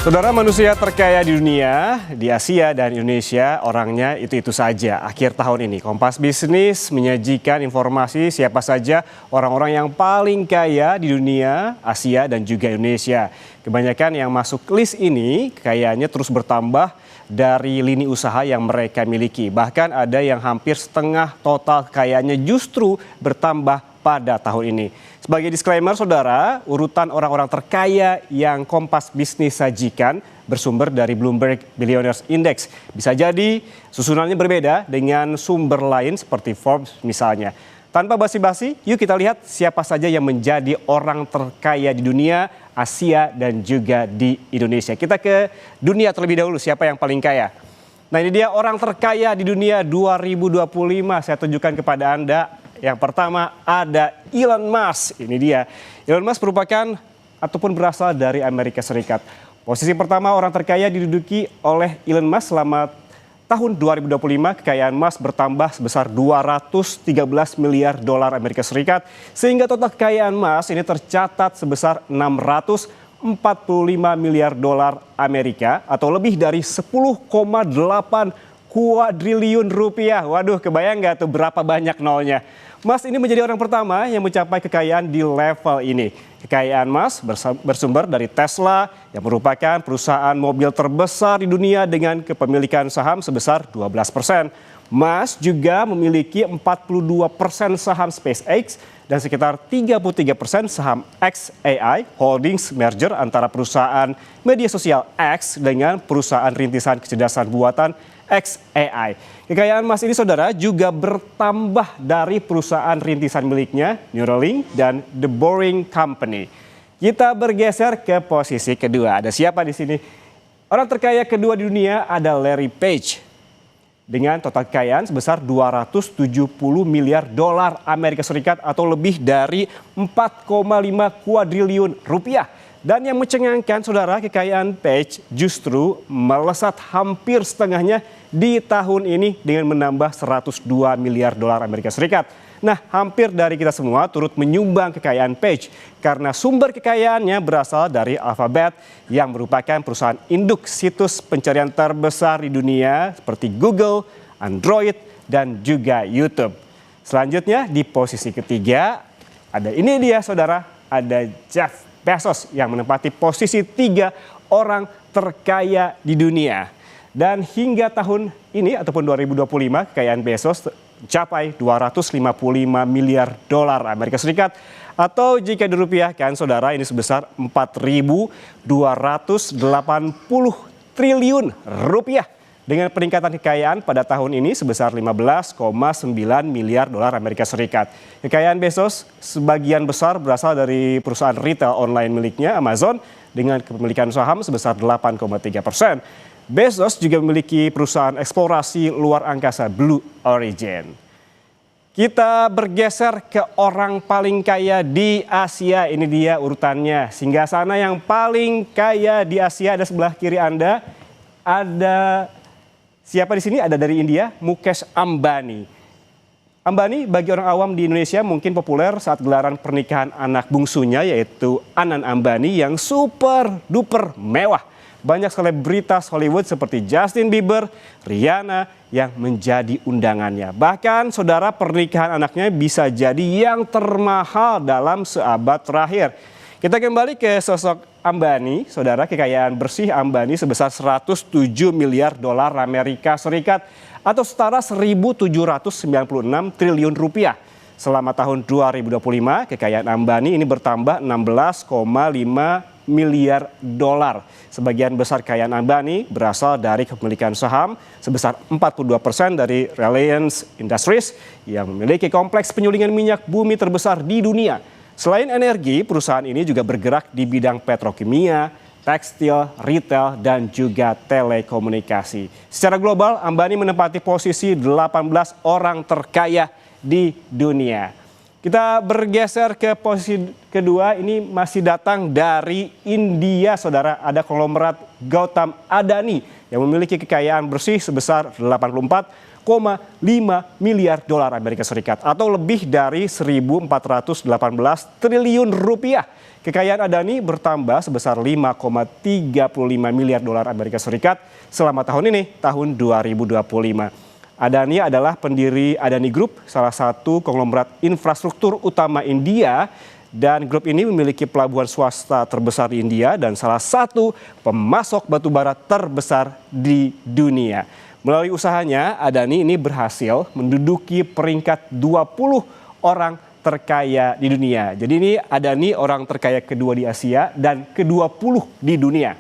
Saudara, manusia terkaya di dunia, di Asia dan Indonesia, orangnya itu-itu saja. Akhir tahun ini, Kompas Bisnis menyajikan informasi siapa saja orang-orang yang paling kaya di dunia, Asia dan juga Indonesia. Kebanyakan yang masuk list ini kayaknya terus bertambah dari lini usaha yang mereka miliki. Bahkan ada yang hampir setengah total kekayaannya justru bertambah pada tahun ini. Sebagai disclaimer, saudara, urutan orang-orang terkaya yang Kompas Bisnis sajikan bersumber dari Bloomberg Billionaires Index. Bisa jadi susunannya berbeda dengan sumber lain seperti Forbes misalnya. Tanpa basi-basi, yuk kita lihat siapa saja yang menjadi orang terkaya di dunia, Asia dan juga di Indonesia. Kita ke dunia terlebih dahulu, siapa yang paling kaya? Nah, ini dia orang terkaya di dunia 2025. Saya tunjukkan kepada Anda. Yang pertama ada Elon Musk. Ini dia. Elon Musk merupakan ataupun berasal dari Amerika Serikat. Posisi pertama orang terkaya diduduki oleh Elon Musk. Selama tahun 2025 kekayaan Musk bertambah sebesar 213 miliar dolar Amerika Serikat. Sehingga total kekayaan Musk ini tercatat sebesar 645 miliar dolar Amerika atau lebih dari 10,8 kuadriliun rupiah. Waduh, kebayang nggak tuh berapa banyak nolnya? Musk ini menjadi orang pertama yang mencapai kekayaan di level ini. Kekayaan Musk bersumber dari Tesla yang merupakan perusahaan mobil terbesar di dunia dengan kepemilikan saham sebesar 12%. Musk juga memiliki 42% saham SpaceX dan sekitar 33% saham xAI Holdings, merger antara perusahaan media sosial X dengan perusahaan rintisan kecerdasan buatan xAI. Kekayaan Musk ini, saudara, juga bertambah dari perusahaan rintisan miliknya, Neuralink dan The Boring Company. Kita bergeser ke posisi kedua. Ada siapa di sini? Orang terkaya kedua di dunia ada Larry Page dengan total kekayaan sebesar 270 miliar dolar Amerika Serikat atau lebih dari 4,5 kuadriliun rupiah. Dan yang mencengangkan, saudara, kekayaan Page justru melesat hampir setengahnya di tahun ini dengan menambah 102 miliar dolar Amerika Serikat. Nah, hampir dari kita semua turut menyumbang kekayaan Page karena sumber kekayaannya berasal dari Alphabet yang merupakan perusahaan induk situs pencarian terbesar di dunia seperti Google, Android, dan juga YouTube. Selanjutnya di posisi ketiga ada ini dia, saudara, ada Jeff Bezos yang menempati posisi 3 orang terkaya di dunia. Dan hingga tahun ini ataupun 2025 kekayaan Bezos mencapai 255 miliar dolar Amerika Serikat atau jika dirupiahkan, saudara, ini sebesar 4.280 triliun rupiah. Dengan peningkatan kekayaan pada tahun ini sebesar 15,9 miliar dolar Amerika Serikat. Kekayaan Bezos sebagian besar berasal dari perusahaan retail online miliknya Amazon dengan kepemilikan saham sebesar 8,3%. Bezos juga memiliki perusahaan eksplorasi luar angkasa Blue Origin. Kita bergeser ke orang paling kaya di Asia. Ini dia urutannya. Singgasana yang paling kaya di Asia ada sebelah kiri Anda. Ada siapa di sini? Ada dari India, Mukesh Ambani. Ambani bagi orang awam di Indonesia mungkin populer saat gelaran pernikahan anak bungsunya yaitu Anand Ambani yang super duper mewah. Banyak selebritas Hollywood seperti Justin Bieber, Rihanna yang menjadi undangannya. Bahkan, saudara, pernikahan anaknya bisa jadi yang termahal dalam seabad terakhir. Kita kembali ke sosok Ambani, saudara. Kekayaan bersih Ambani sebesar 107 miliar dolar Amerika Serikat atau setara 1.796 triliun rupiah. Selama tahun 2025, kekayaan Ambani ini bertambah 16,5 miliar dolar. Sebagian besar kekayaan Ambani berasal dari kepemilikan saham sebesar 42% dari Reliance Industries yang memiliki kompleks penyulingan minyak bumi terbesar di dunia. Selain energi, perusahaan ini juga bergerak di bidang petrokimia, tekstil, retail, dan juga telekomunikasi. Secara global, Ambani menempati posisi 18 orang terkaya di dunia. Kita bergeser ke posisi kedua, ini masih datang dari India, saudara. Ada konglomerat Gautam Adani yang memiliki kekayaan bersih sebesar 84 miliar dolar Amerika Serikat atau lebih dari 1.418 triliun rupiah. Kekayaan Adani bertambah sebesar 5,35 miliar dolar Amerika Serikat selama tahun ini, tahun 2025. Adani adalah pendiri Adani Group, salah satu konglomerat infrastruktur utama India, dan grup ini memiliki pelabuhan swasta terbesar di India dan salah satu pemasok batubara terbesar di dunia. Melalui usahanya, Adani ini berhasil menduduki peringkat 20 orang terkaya di dunia. Jadi ini Adani orang terkaya kedua di Asia dan ke-20 di dunia.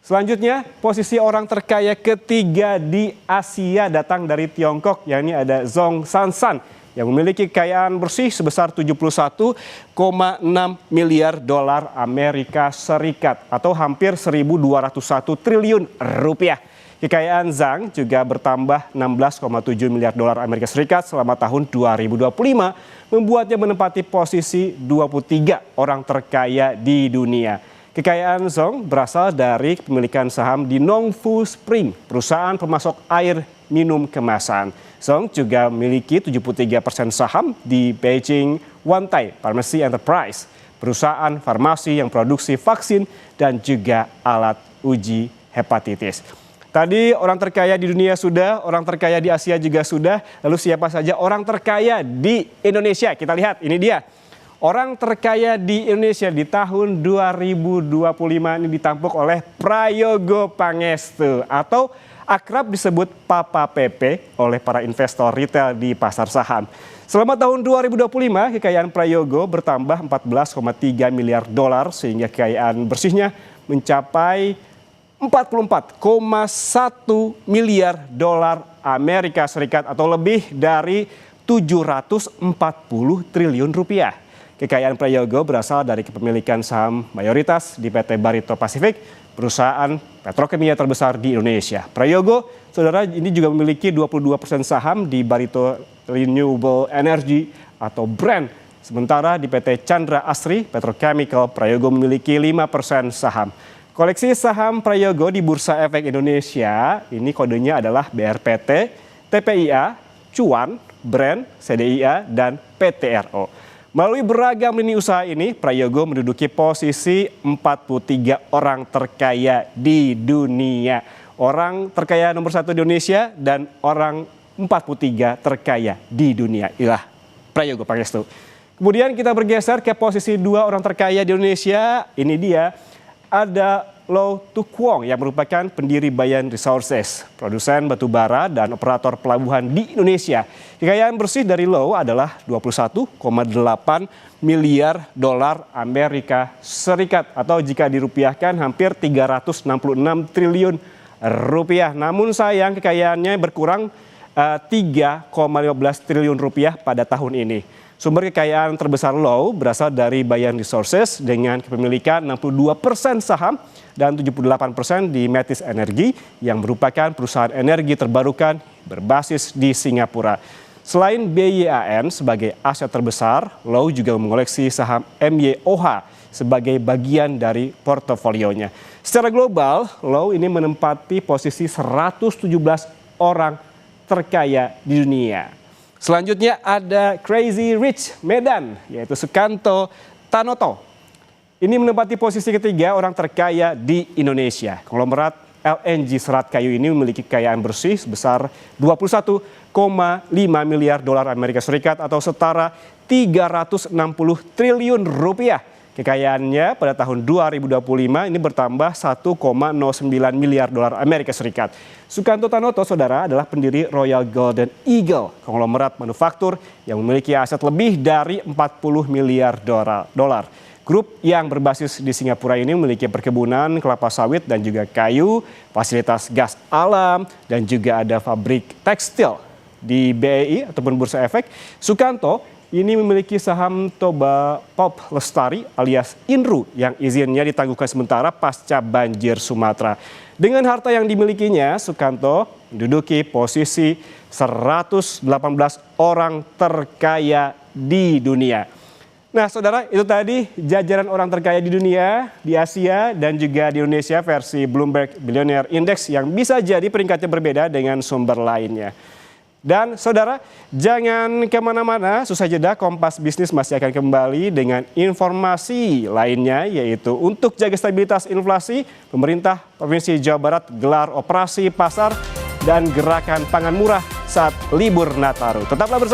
Selanjutnya, posisi orang terkaya ketiga di Asia datang dari Tiongkok, yakni ada Zhong Sansan yang memiliki kekayaan bersih sebesar 71,6 miliar dolar Amerika Serikat atau hampir 1.201 triliun rupiah. Kekayaan Zhang juga bertambah 16,7 miliar dolar Amerika Serikat selama tahun 2025, membuatnya menempati posisi 23 orang terkaya di dunia. Kekayaan Zhong berasal dari kepemilikan saham di Nongfu Spring, perusahaan pemasok air minum kemasan. Zhong juga memiliki 73% saham di Beijing Wantai Pharmacy Enterprise, perusahaan farmasi yang produksi vaksin dan juga alat uji hepatitis. Tadi orang terkaya di dunia sudah, orang terkaya di Asia juga sudah. Lalu siapa saja orang terkaya di Indonesia? Kita lihat, ini dia. Orang terkaya di Indonesia di tahun 2025 ini ditampuk oleh Prayogo Pangestu atau akrab disebut Papa Pepe oleh para investor retail di pasar saham. Selama tahun 2025, kekayaan Prayogo bertambah 14,3 miliar dolar sehingga kekayaan bersihnya mencapai 44,1 miliar dolar Amerika Serikat atau lebih dari 740 triliun rupiah. Kekayaan Prayogo berasal dari kepemilikan saham mayoritas di PT Barito Pacific, perusahaan petrokimia terbesar di Indonesia. Prayogo, saudara, ini juga memiliki 22% saham di Barito Renewable Energy atau BRAND. Sementara di PT Chandra Asri Petrochemical, Prayogo memiliki 5% saham. Koleksi saham Prayogo di Bursa Efek Indonesia, ini kodenya adalah BRPT, TPIA, Cuan, BRAND, CDIA, dan PTRO. Melalui beragam lini usaha ini, Prayogo menduduki posisi 43 orang terkaya di dunia. Orang terkaya nomor 1 di Indonesia dan orang 43 terkaya di dunia. Inilah Prayogo Pangestu. Kemudian kita bergeser ke posisi 2 orang terkaya di Indonesia. Ini dia, ada Low Tuk Wong yang merupakan pendiri Bayan Resources, produsen batubara dan operator pelabuhan di Indonesia. Kekayaan bersih dari Low adalah 21,8 miliar dolar Amerika Serikat atau jika dirupiahkan hampir 366 triliun rupiah. Namun sayang kekayaannya berkurang 3,15 triliun rupiah pada tahun ini. Sumber kekayaan terbesar Low berasal dari Bayan Resources dengan kepemilikan 62% saham dan 78% di Metis Energy yang merupakan perusahaan energi terbarukan berbasis di Singapura. Selain BYAN sebagai aset terbesar, Low juga mengoleksi saham MYOH sebagai bagian dari portofolionya. Secara global, Low ini menempati posisi 117 orang terkaya di dunia. Selanjutnya ada Crazy Rich Medan, yaitu Sukanto Tanoto. Ini menempati posisi ketiga orang terkaya di Indonesia. Konglomerat LNG Serat Kayu ini memiliki kekayaan bersih sebesar 21,5 miliar dolar Amerika Serikat atau setara 360 triliun rupiah. Kekayaannya pada tahun 2025 ini bertambah 1,09 miliar dolar Amerika Serikat. Sukanto Tanoto, saudara, adalah pendiri Royal Golden Eagle, konglomerat manufaktur yang memiliki aset lebih dari 40 miliar dolar. Grup yang berbasis di Singapura ini memiliki perkebunan kelapa sawit dan juga kayu, fasilitas gas alam, dan juga ada pabrik tekstil. Di BEI ataupun Bursa Efek, Sukanto ini memiliki saham Toba Pop Lestari alias Inru yang izinnya ditangguhkan sementara pasca banjir Sumatera. Dengan harta yang dimilikinya, Sukanto menduduki posisi 118 orang terkaya di dunia. Nah, saudara, itu tadi jajaran orang terkaya di dunia, di Asia, dan juga di Indonesia versi Bloomberg Billionaire Index yang bisa jadi peringkatnya berbeda dengan sumber lainnya. Dan saudara, jangan kemana-mana, susah jeda, Kompas Bisnis masih akan kembali dengan informasi lainnya, yaitu untuk jaga stabilitas inflasi, pemerintah Provinsi Jawa Barat gelar operasi pasar dan gerakan pangan murah saat libur Nataru. Tetaplah bersama